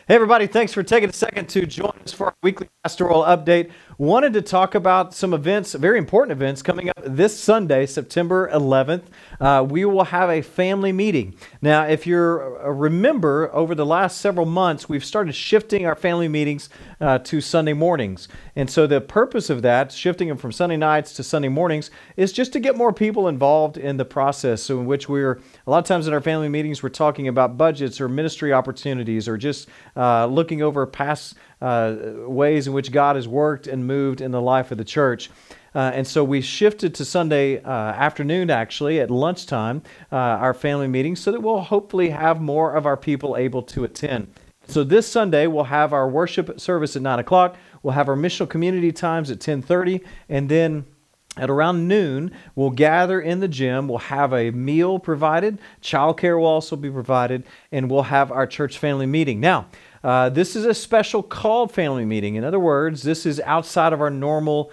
Hey everybody, thanks for taking a second to join us for our weekly pastoral update. Wanted to talk about some events, very important events coming up this Sunday, September 11th. We will have a family meeting. Now, if you remember, over the last several months, we've started shifting our family meetings to Sunday mornings. And so the purpose of that, shifting them from Sunday nights to Sunday mornings, is just to get more people involved in the process. So in which a lot of times in our family meetings, we're talking about budgets or ministry opportunities or just looking over past ways in which God has worked and moved in the life of the church. And so we shifted to Sunday afternoon, actually, at lunchtime, our family meeting, so that we'll hopefully have more of our people able to attend. So this Sunday, we'll have our worship service at 9 o'clock. We'll have our missional community times at 10:30, and then at around noon, we'll gather in the gym. We'll have a meal provided. Childcare will also be provided, and we'll have our church family meeting. Now, this is a special called family meeting. In other words, this is outside of our normal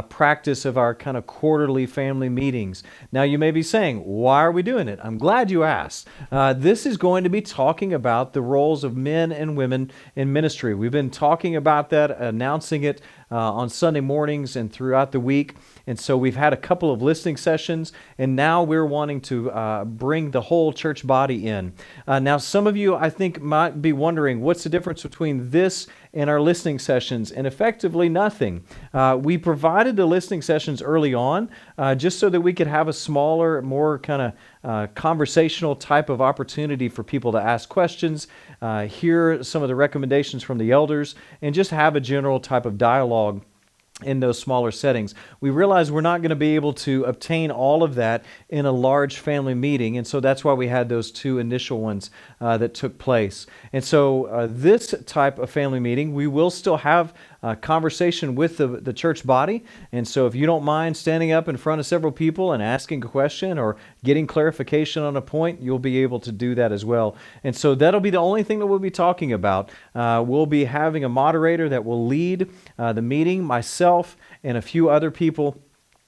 practice of our kind of quarterly family meetings. Now, you may be saying, why are we doing it? I'm glad you asked. This is going to be talking about the roles of men and women in ministry. We've been talking about that, announcing it on Sunday mornings and throughout the week. And so we've had a couple of listening sessions, and now we're wanting to bring the whole church body in. Now, some of you, I think, might be wondering, what's the difference between this and our listening sessions? And effectively nothing. We provided the listening sessions early on just so that we could have a smaller, more kind of conversational type of opportunity for people to ask questions, hear some of the recommendations from the elders, and just have a general type of dialogue in those smaller settings. We realize we're not going to be able to obtain all of that in a large family meeting, and so that's why we had those two initial ones that took place. And so this type of family meeting, we will still have a conversation with the church body, and so if you don't mind standing up in front of several people and asking a question or getting clarification on a point, you'll be able to do that as well. And so that'll be the only thing that we'll be talking about. We'll be having a moderator that will lead the meeting, myself, and a few other people.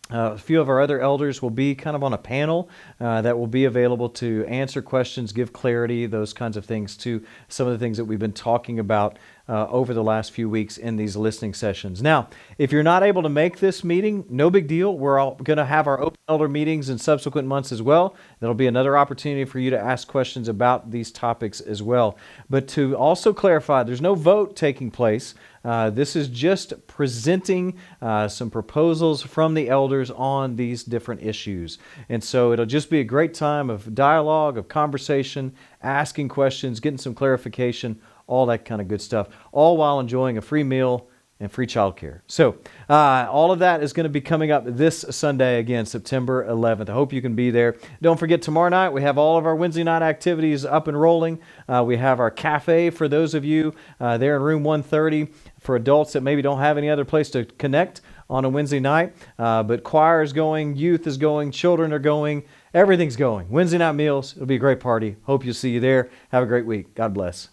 A few of our other elders will be kind of on a panel that will be available to answer questions, give clarity, those kinds of things to some of the things that we've been talking about over the last few weeks in these listening sessions. Now, if you're not able to make this meeting, no big deal. We're all going to have our open elder meetings in subsequent months as well. That'll be another opportunity for you to ask questions about these topics as well. But to also clarify, there's no vote taking place. This is just presenting some proposals from the elders on these different issues. And so it'll just be a great time of dialogue, of conversation, asking questions, getting some clarification, all that kind of good stuff, all while enjoying a free meal and free childcare. So all of that is going to be coming up this Sunday, again, September 11th. I hope you can be there. Don't forget, tomorrow night we have all of our Wednesday night activities up and rolling. We have our cafe for those of you there in room 130 for adults that maybe don't have any other place to connect on a Wednesday night. But choir is going, youth is going, children are going, everything's going. Wednesday night meals, it'll be a great party. Hope you'll see you there. Have a great week. God bless.